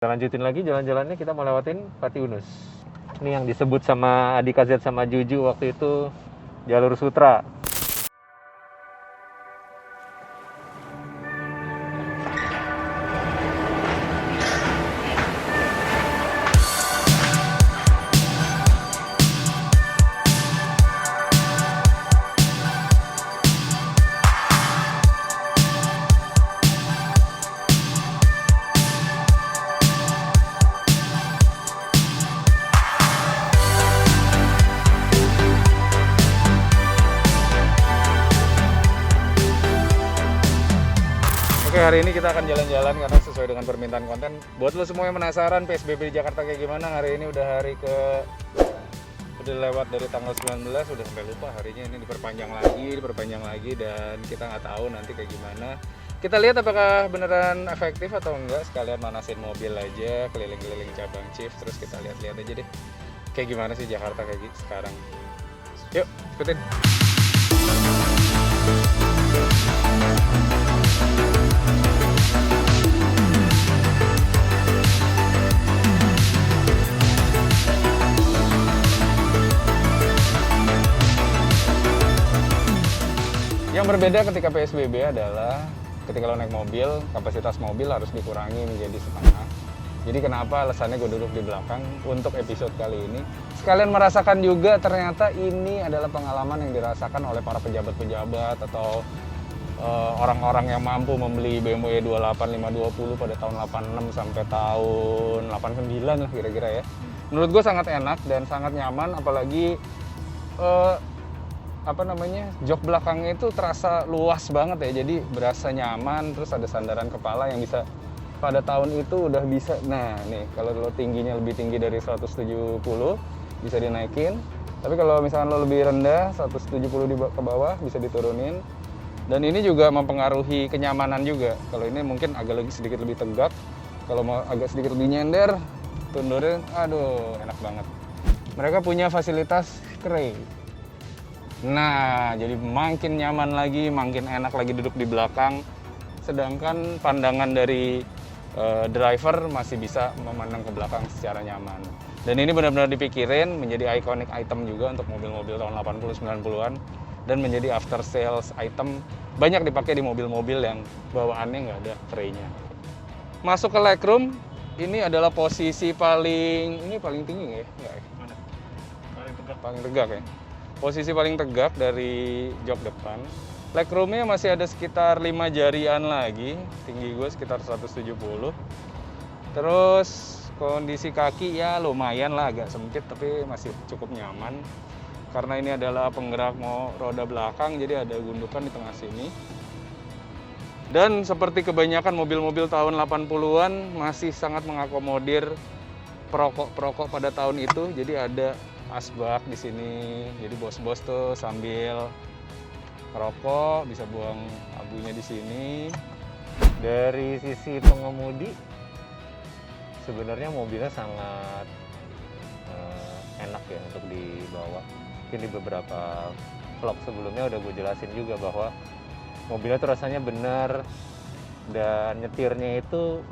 Kita lanjutin lagi jalan-jalannya, kita mau lewatin Pati Unus. Ini yang disebut sama Adika Z sama Juju waktu itu jalur sutra. Oke, hari ini kita akan jalan-jalan karena sesuai dengan permintaan konten. Buat lo semua yang penasaran PSBB di Jakarta kayak gimana, hari ini udah udah lewat dari tanggal 19, udah sampai lupa harinya, ini diperpanjang lagi dan kita nggak tahu nanti kayak gimana. Kita lihat apakah beneran efektif atau enggak, sekalian manasin mobil aja, keliling-keliling cabang Chief, terus kita lihat-lihat aja deh kayak gimana sih Jakarta kayak gitu sekarang. Yuk, ikutin. Yang berbeda ketika PSBB adalah ketika lo naik mobil, kapasitas mobil harus dikurangi menjadi setengah. Jadi kenapa alasannya gue duduk di belakang untuk episode kali ini. Sekalian merasakan juga ternyata ini adalah pengalaman yang dirasakan oleh para pejabat-pejabat atau orang-orang yang mampu membeli BMW 28 520 pada tahun 86 sampai tahun 89 lah kira-kira ya. Menurut gue sangat enak dan sangat nyaman, apalagi jok belakangnya itu terasa luas banget ya, jadi berasa nyaman, terus ada sandaran kepala yang bisa pada tahun itu udah bisa, nah nih kalau lo tingginya lebih tinggi dari 170 bisa dinaikin, tapi kalau misalkan lo lebih rendah 170 ke bawah bisa diturunin. Dan ini juga mempengaruhi kenyamanan juga. Kalau ini mungkin sedikit lebih tegak, kalau mau agak sedikit lebih nyender, tundurin, aduh enak banget. Mereka punya fasilitas cray. Nah, jadi makin nyaman lagi, makin enak lagi duduk di belakang. Sedangkan pandangan dari driver masih bisa memandang ke belakang secara nyaman. Dan ini benar-benar dipikirin menjadi iconic item juga untuk mobil-mobil tahun 80-90-an. Dan menjadi after sales item, banyak dipakai di mobil-mobil yang bawaannya nggak ada tray-nya. Masuk ke legroom, ini adalah posisi paling tinggi ya? Nggak ya? Mana? Paling tegak ya? Posisi paling tegak dari jok depan. Legroomnya masih ada sekitar 5 jarian lagi, tinggi gue sekitar 170. Terus kondisi kaki ya lumayan lah, agak sempit tapi masih cukup nyaman. Karena ini adalah penggerak roda belakang, jadi ada gundukan di tengah sini. Dan seperti kebanyakan mobil-mobil tahun 80-an masih sangat mengakomodir perokok-perokok pada tahun itu, jadi ada asbak di sini, jadi bos-bos tuh sambil rokok bisa buang abunya di sini. Dari sisi pengemudi, sebenarnya mobilnya sangat enak ya untuk dibawa. Mungkin di beberapa vlog sebelumnya udah gue jelasin juga bahwa mobilnya tuh rasanya bener dan nyetirnya itu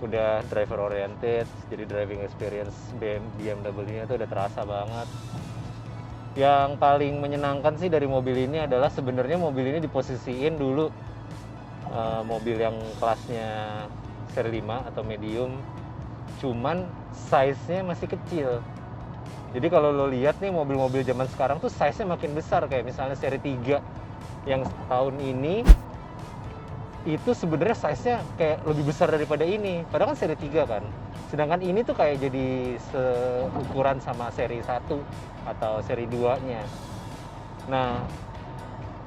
udah driver oriented, jadi driving experience BMW-nya itu udah terasa banget. Yang paling menyenangkan sih dari mobil ini adalah sebenarnya mobil ini diposisiin dulu mobil yang kelasnya seri 5 atau medium, cuman size-nya masih kecil. Jadi kalau lo lihat nih mobil-mobil zaman sekarang tuh size-nya makin besar, kayak misalnya seri 3 yang tahun ini itu sebenarnya size-nya kayak lebih besar daripada ini, padahal kan seri 3 kan. Sedangkan ini tuh kayak jadi seukuran sama seri 1 atau seri 2-nya. Nah,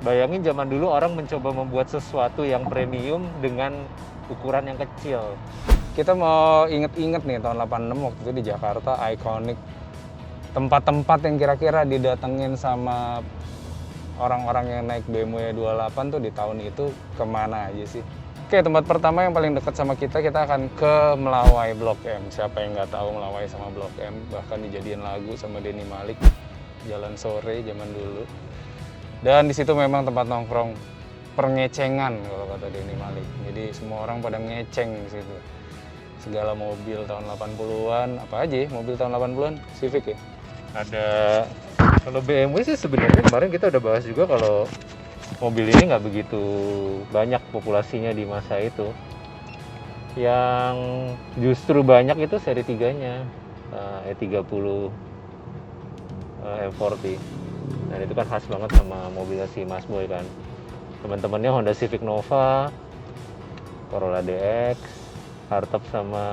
bayangin zaman dulu orang mencoba membuat sesuatu yang premium dengan ukuran yang kecil. Kita mau inget-inget nih tahun 86 waktu itu di Jakarta, ikonik tempat-tempat yang kira-kira didatengin sama orang-orang yang naik BMW 28 tuh di tahun itu kemana aja sih? Oke, tempat pertama yang paling dekat sama kita akan ke Melawai Blok M. Siapa yang nggak tahu Melawai sama Blok M? Bahkan dijadiin lagu sama Denny Malik, Jalan Sore zaman dulu. Dan di situ memang tempat nongkrong perngecengan kalau kata Denny Malik. Jadi semua orang pada ngeceng di situ. segala mobil tahun 80-an, apa aja ya mobil tahun 80-an, Civic ya. Ada, kalau BMW sih sebenarnya kemarin kita udah bahas juga kalau mobil ini nggak begitu banyak populasinya di masa itu. Yang justru banyak itu seri 3-nya, E30, M40. Dan itu kan khas banget sama mobil si Mas Boy kan. Teman-temannya Honda Civic Nova, Corolla DX, hardtop sama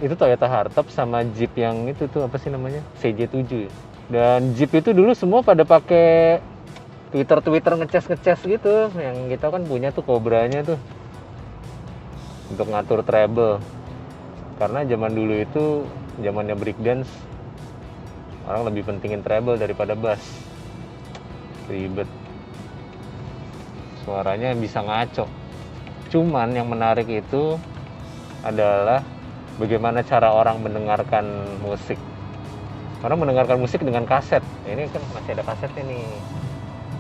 itu Toyota hardtop sama Jeep yang itu tuh apa sih namanya? CJ7. Dan Jeep itu dulu semua pada pakai Twitter ngecas gitu. Yang kita kan punya tuh Cobra-nya tuh untuk ngatur treble. Karena zaman dulu itu zamannya breakdance, orang lebih pentingin treble daripada bass. Ribet. Suaranya bisa ngaco. Cuman yang menarik itu adalah bagaimana cara orang mendengarkan musik. Orang mendengarkan musik dengan kaset. Ini kan masih ada kasetnya nih.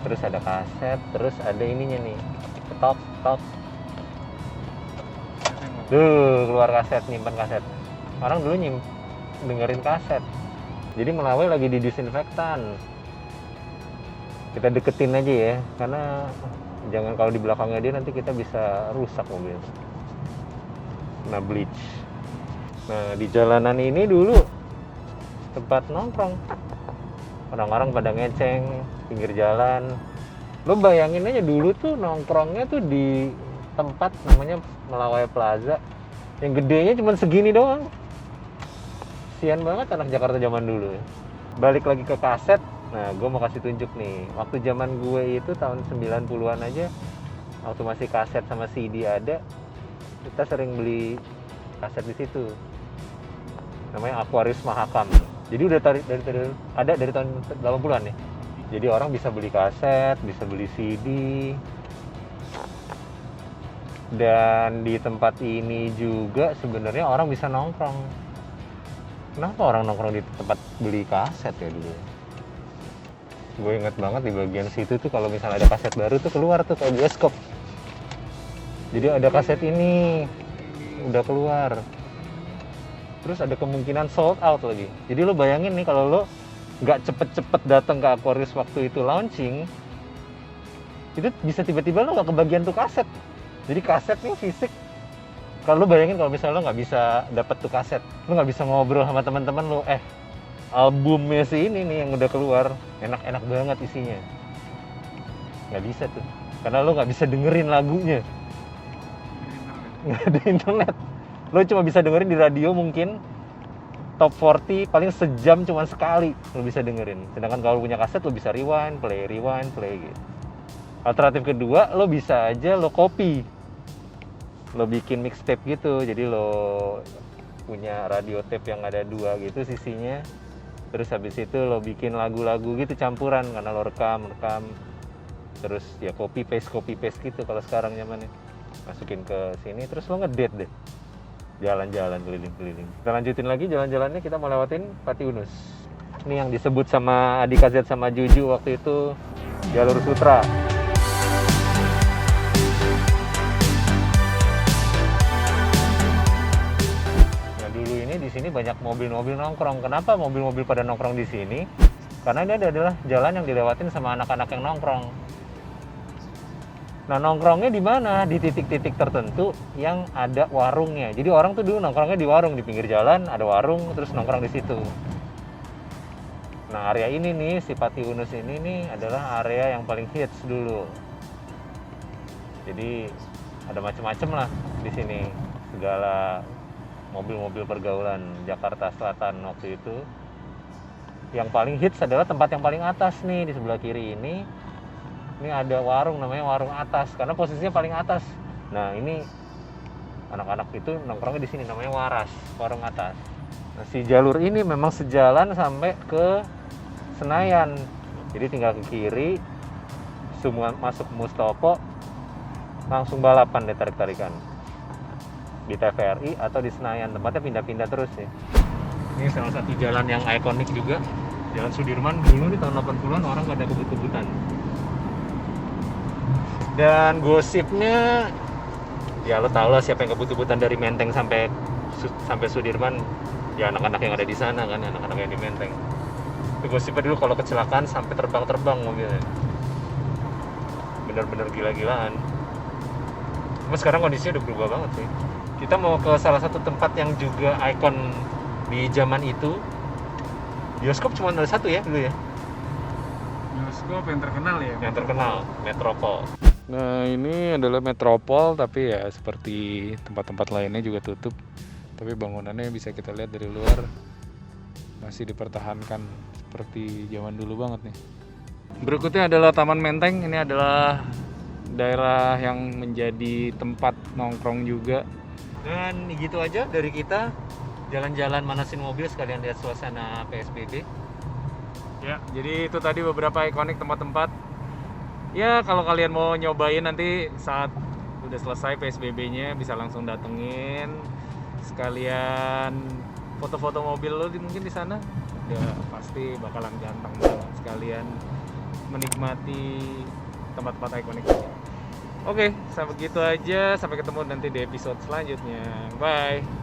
Terus ada kaset, terus ada ininya nih. Tok. Tuh, keluar kaset, nyimpan kaset. Orang dulu dengerin kaset. Jadi melawai lagi di disinfektan. Kita deketin aja ya, karena jangan kalau di belakangnya dia nanti kita bisa rusak mobil. Nah, bleach. Nah, di jalanan ini dulu tempat nongkrong. Orang-orang pada ngeceng pinggir jalan. Lo bayangin aja dulu tuh nongkrongnya tuh di tempat namanya Melawai Plaza. Yang gedenya cuma segini doang. Sian banget anak Jakarta zaman dulu ya. Balik lagi ke kaset. Nah, gue mau kasih tunjuk nih. Waktu zaman gue itu tahun 90-an aja, waktu masih kaset sama CD ada, kita sering beli kaset di situ. Namanya Aquarius Mahakam. Jadi udah ada dari tahun 80-an ya. Jadi orang bisa beli kaset, bisa beli CD. Dan di tempat ini juga sebenarnya orang bisa nongkrong. Kenapa orang nongkrong di tempat beli kaset ya dulu? Gue inget banget di bagian situ tuh kalau misalnya ada kaset baru tuh keluar tuh kayak bioskop. Jadi ada kaset ini udah keluar. Terus ada kemungkinan sold out lagi. Jadi lo bayangin nih kalau lo nggak cepet-cepet datang ke Aquarius waktu itu launching, itu bisa tiba-tiba lo nggak kebagian tuh kaset. Jadi kaset nih fisik. Kalau lo bayangin kalau misalnya lo nggak bisa dapet tuh kaset, lo nggak bisa ngobrol sama teman-teman lo, albumnya si ini nih yang udah keluar, enak-enak banget isinya. Nggak bisa tuh, karena lo nggak bisa dengerin lagunya. Nggak ada internet. Lo cuma bisa dengerin di radio mungkin, top 40 paling sejam cuma sekali lo bisa dengerin. Sedangkan kalau punya kaset lo bisa rewind, play gitu. Alternatif kedua, lo bisa aja lo copy. Lo bikin mixtape gitu, jadi lo punya radio tape yang ada 2 gitu sisinya. Terus habis itu lo bikin lagu-lagu gitu campuran, karena lo rekam. Terus ya copy paste gitu kalau sekarang nyamannya. Masukin ke sini, terus lo ngedate deh. Jalan-jalan keliling-keliling. Kita lanjutin lagi jalan-jalannya, kita mau lewatin Pati Unus. Ini yang disebut sama Adika Z sama Juju waktu itu jalur sutra. Di sini banyak mobil-mobil nongkrong. Kenapa mobil-mobil pada nongkrong di sini? Karena ini adalah jalan yang dilewatin sama anak-anak yang nongkrong. Nah, nongkrongnya di mana? Di titik-titik tertentu yang ada warungnya. Jadi orang tuh dulu nongkrongnya di warung, di pinggir jalan ada warung, terus nongkrong di situ. Nah, area ini nih, si Pati Unus ini nih adalah area yang paling hits dulu. Jadi ada macam-macam lah di sini. Segala mobil-mobil pergaulan Jakarta Selatan waktu itu. Yang paling hits adalah tempat yang paling atas nih, di sebelah kiri ini. Ini ada warung namanya Warung Atas, karena posisinya paling atas. Nah, ini anak-anak itu nongkrongnya di sini, namanya Waras, Warung Atas. Nah, si jalur ini memang sejalan sampai ke Senayan. Jadi tinggal ke kiri, semua masuk Mustopo, langsung balapan deh, tarik-tarikan. Di TVRI atau di Senayan, tempatnya pindah-pindah terus ya. Ini salah satu jalan yang ikonik juga, Jalan Sudirman. Dulu di tahun 80-an orang gak ada kebut-kebutan. Dan gosipnya Ya lo tau lah siapa yang kebut-kebutan dari Menteng sampai Sudirman, ya anak-anak yang ada di sana kan, anak-anak yang di Menteng. Itu gosipnya dulu kalau kecelakaan sampai terbang-terbang mobilnya, bener-bener gila-gilaan. Cuma sekarang kondisinya udah berubah banget sih. Kita mau ke salah satu tempat yang juga ikon di zaman itu. Bioskop cuma ada satu ya dulu ya, Bioskop yang terkenal ya. yang terkenal, Metropol. Nah ini adalah Metropol, tapi ya seperti tempat-tempat lainnya juga tutup. Tapi bangunannya bisa kita lihat dari luar masih dipertahankan seperti zaman dulu banget nih. Berikutnya adalah Taman Menteng. Ini adalah daerah yang menjadi tempat nongkrong juga. Dan gitu aja dari kita, jalan-jalan manasin mobil sekalian lihat suasana PSBB. Ya, jadi itu tadi beberapa ikonik tempat-tempat. Ya, kalau kalian mau nyobain nanti saat udah selesai PSBB-nya bisa langsung datengin. Sekalian foto-foto mobil lo mungkin di sana. Ya, pasti bakalan ganteng banget. Sekalian menikmati tempat-tempat ikonik ini. Oke, sampai gitu aja. Sampai ketemu nanti di episode selanjutnya. Bye.